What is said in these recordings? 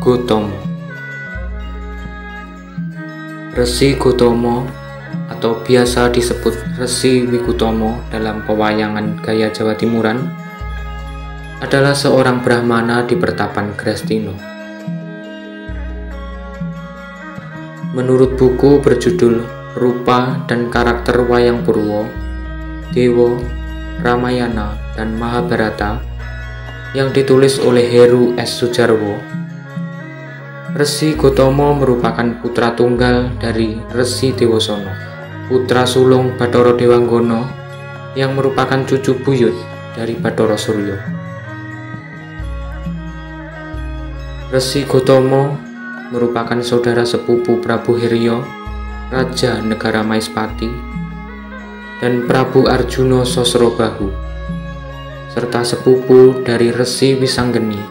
Gotomo. Resi Gotomo atau biasa disebut Resi Wigutomo dalam pewayangan gaya Jawa Timuran adalah seorang Brahmana di pertapan Grastino. Menurut buku berjudul Rupa dan Karakter Wayang Purwo, Dewa, Ramayana, dan Mahabharata yang ditulis oleh Heru S. Sujarwo, Resi Gotomo merupakan putra tunggal dari Resi Dewosono, putra sulung Bathara Dewanggono yang merupakan cucu buyut dari Bathara Surya. Resi Gotomo merupakan saudara sepupu Prabu Hirya, Raja Negara Maispati, dan Prabu Arjuna Sosrobahu, serta sepupu dari Resi Wisanggeni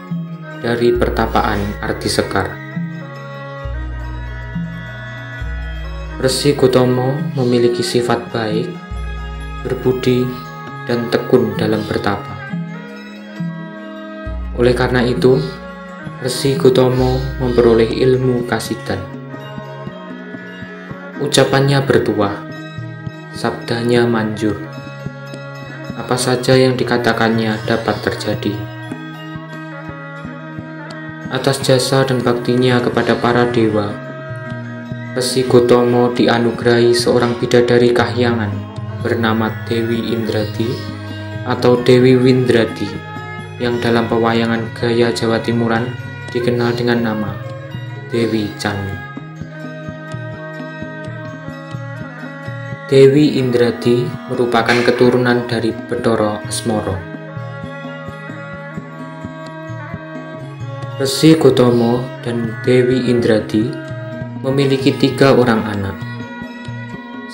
dari pertapaan Ardisekar. Resi Gotomo memiliki sifat baik, berbudi, dan tekun dalam bertapa. Oleh karena itu, Resi Gotomo memperoleh ilmu kasidan. Ucapannya bertuah, sabdanya manjur. Apa saja yang dikatakannya dapat terjadi. Atas jasa dan baktinya kepada para dewa, Resi Gotomo dianugerahi seorang bidadari kahyangan bernama Dewi Indradi atau Dewi Windradi yang dalam pewayangan gaya Jawa Timuran dikenal dengan nama Dewi Chanu. Dewi Indradi merupakan keturunan dari Bathara Asmara. Resi Gotomo dan Dewi Indradi memiliki 3 orang anak.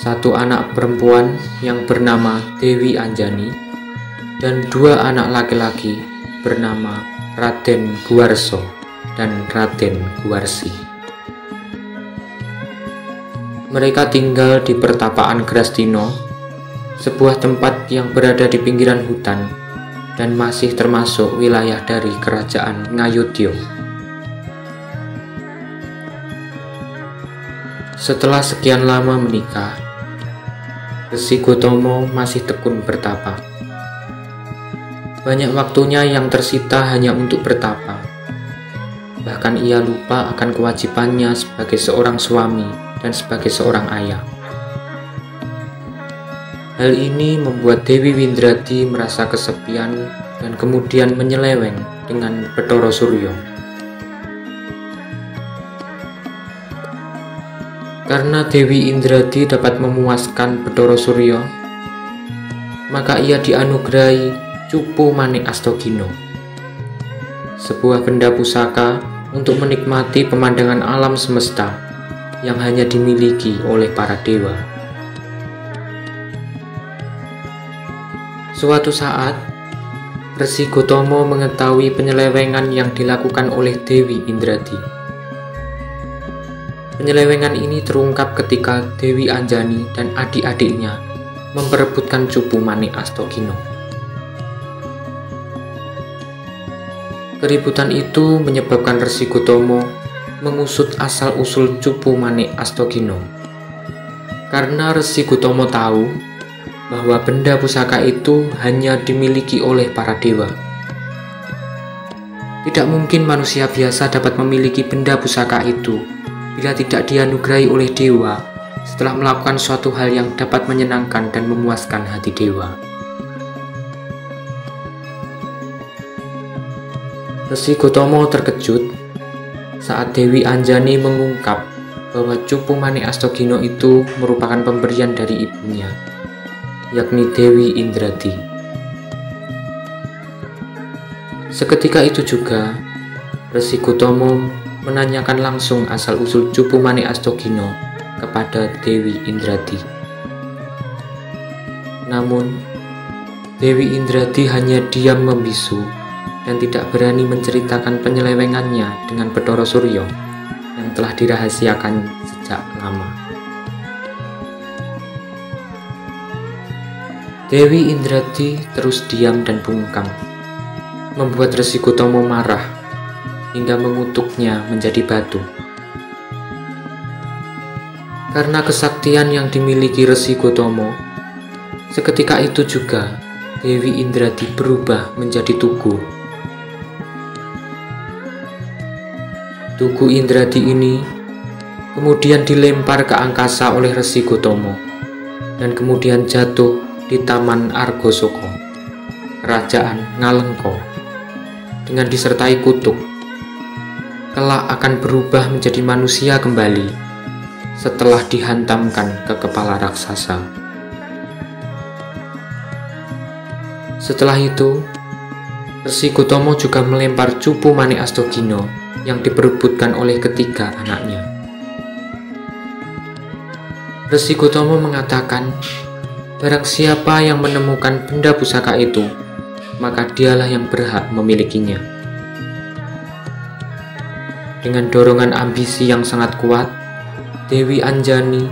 1 anak perempuan yang bernama Dewi Anjani dan 2 anak laki-laki bernama Raden Guwarso dan Raden Guwarsi. Mereka tinggal di pertapaan Grastino, sebuah tempat yang berada di pinggiran hutan dan masih termasuk wilayah dari kerajaan Ngayodya. Setelah sekian lama menikah, Resi Gotomo masih tekun bertapa. Banyak waktunya yang tersita hanya untuk bertapa. Bahkan ia lupa akan kewajibannya sebagai seorang suami dan sebagai seorang ayah. Hal ini membuat Dewi Windradi merasa kesepian dan kemudian menyeleweng dengan Bathara Surya. Karena Dewi Indradi dapat memuaskan Bathara Surya, maka ia dianugerahi Cupu Manik Astagina, sebuah benda pusaka untuk menikmati pemandangan alam semesta yang hanya dimiliki oleh para dewa. Suatu saat, Resi Gotomo mengetahui penyelewengan yang dilakukan oleh Dewi Indradi. Penyelewengan ini terungkap ketika Dewi Anjani dan adik-adiknya memperebutkan Cupu Manik Astagina. Keributan itu menyebabkan Resi Gotomo mengusut asal-usul Cupu Manik Astagina. Karena Resi Gotomo tahu bahwa benda pusaka itu hanya dimiliki oleh para dewa. Tidak mungkin manusia biasa dapat memiliki benda pusaka itu bila tidak dianugerahi oleh dewa setelah melakukan suatu hal yang dapat menyenangkan dan memuaskan hati dewa. Resi Gotomo terkejut saat Dewi Anjani mengungkap bahwa Cupu Manik Astagina itu merupakan pemberian dari ibunya, yakni Dewi Indradi. Seketika itu juga, Resi Gotomo menanyakan langsung asal-usul Cupu Manik Astagina kepada Dewi Indradi. Namun, Dewi Indradi hanya diam membisu dan tidak berani menceritakan penyelewengannya dengan Bathara Surya yang telah dirahasiakan sejak lama. Dewi Indradi terus diam dan bungkam, membuat Resi Gotomo marah hingga mengutuknya menjadi batu. Karena kesaktian yang dimiliki Resi Gotomo, seketika itu juga Dewi Indradi berubah menjadi Tugu. Tugu Indradi ini kemudian dilempar ke angkasa oleh Resi Gotomo dan kemudian jatuh di Taman Argosoko, Kerajaan Ngalengka, dengan disertai kutuk. Kelak akan berubah menjadi manusia kembali setelah dihantamkan ke kepala raksasa. Setelah itu, Resi Gotomo juga melempar cupu Mani Astagina yang diperebutkan oleh ketiga anaknya. Resi Gotomo mengatakan, barang siapa yang menemukan benda pusaka itu, maka dialah yang berhak memilikinya. Dengan dorongan ambisi yang sangat kuat, Dewi Anjani,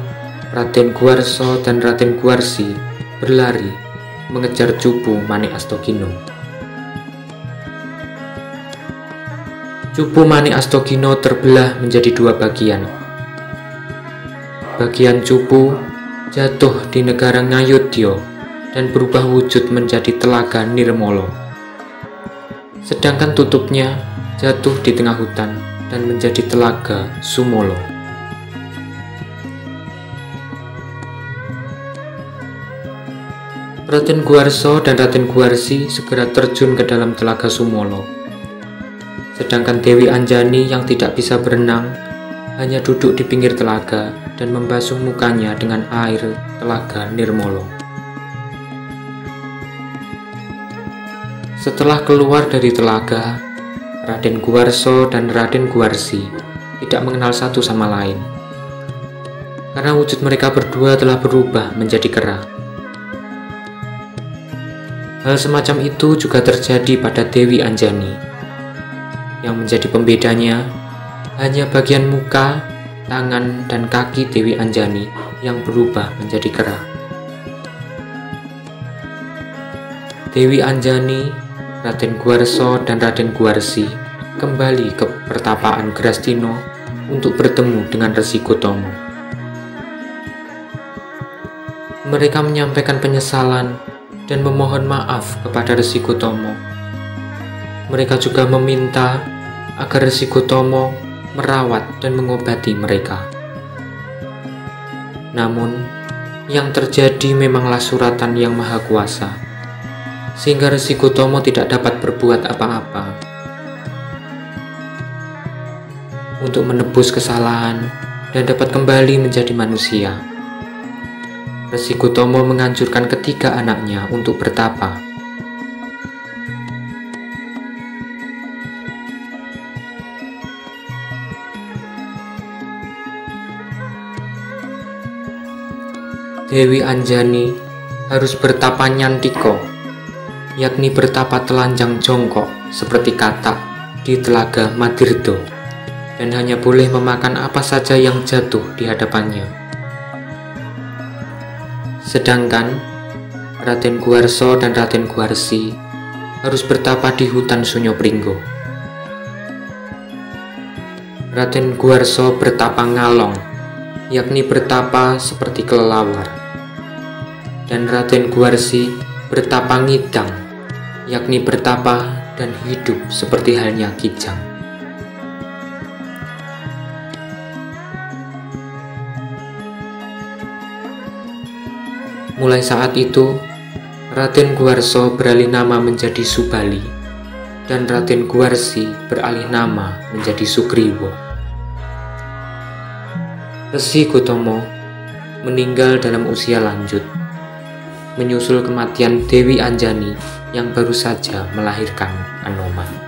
Raden Guarso, dan Raden Guarsi berlari mengejar cupu Mani Astagina. Cupu Mani Astagina terbelah menjadi dua bagian. Bagian cupu jatuh di negara Ngayodya dan berubah wujud menjadi telaga Nirmala. Sedangkan tutupnya jatuh di tengah hutan dan menjadi telaga Sumala. Raden Guarso dan Raden Guarsi segera terjun ke dalam telaga Sumala. Sedangkan Dewi Anjani yang tidak bisa berenang hanya duduk di pinggir telaga dan membasuh mukanya dengan air telaga Nirmala. Setelah keluar dari telaga, Raden Guarso dan Raden Guarsi tidak mengenal satu sama lain, karena wujud mereka berdua telah berubah menjadi kera. Hal semacam itu juga terjadi pada Dewi Anjani. Yang menjadi pembedanya hanya bagian muka, tangan, dan kaki Dewi Anjani yang berubah menjadi kera. Dewi Anjani, Raden Guarso, dan Raden Guarsi kembali ke pertapaan Grastino untuk bertemu dengan Resi Gotomo. Mereka menyampaikan penyesalan dan memohon maaf kepada Resi Gotomo. Mereka juga meminta agar Resi Gotomo merawat dan mengobati mereka. Namun, yang terjadi memanglah suratan yang maha kuasa, sehingga Resi Gotomo tidak dapat berbuat apa-apa. Untuk menebus kesalahan dan dapat kembali menjadi manusia, Resi Gotomo menganjurkan ketiga anaknya untuk bertapa. Dewi Anjani harus bertapa nyantiko, yakni bertapa telanjang jongkok seperti katak di telaga Madirdo, dan hanya boleh memakan apa saja yang jatuh di hadapannya. Sedangkan Raden Guarso dan Raden Guarsi harus bertapa di hutan Sunyo Pringgo. Raden Guarso bertapa ngalong, yakni bertapa seperti kelelawar. Dan Raden Guarsi bertapa ngidang, yakni bertapa dan hidup seperti halnya kijang. Mulai saat itu, Raden Guarso beralih nama menjadi Subali, dan Raden Guarsi beralih nama menjadi Sugriwo. Resi Gotomo meninggal dalam usia lanjut, menyusul kematian Dewi Anjani yang baru saja melahirkan Anoman.